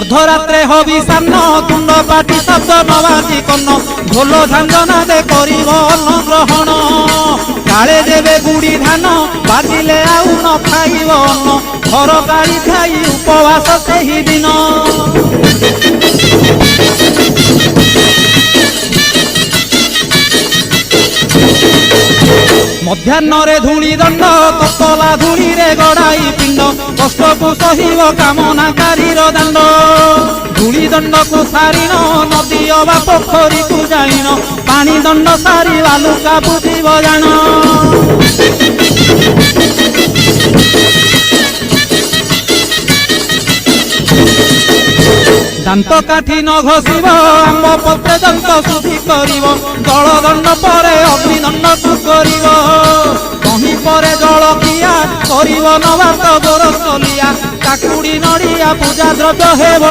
अर्धरात्रे हविषान्न तुंड पाटी शब्द नवाजी कन्न ढोल झांझना दे करिब अन्न ग्रहण काले देवे गुड़ी धान बाजिले आउ न खाइब अन्न घर गाड़ी खाई उपवास सेही दिन मध्याह्न धूली दंड ततला धूली रे गड़ाई पिंड कष्ट को सहिब कामनाकारी दांड धूली दंड को सारिन नदी अबा पोखरी को जाइन पानी दंड सारी बालुका बुझिब जान दांत काठी न घसीब आंब पत्रे दंत शुद्धि करिब जल दंड परे अग्निदंड को करिब कहीं परे जल किया करिब नवात गोरसलिया काकुड़ी नड़िया पूजा द्रव्य हेब।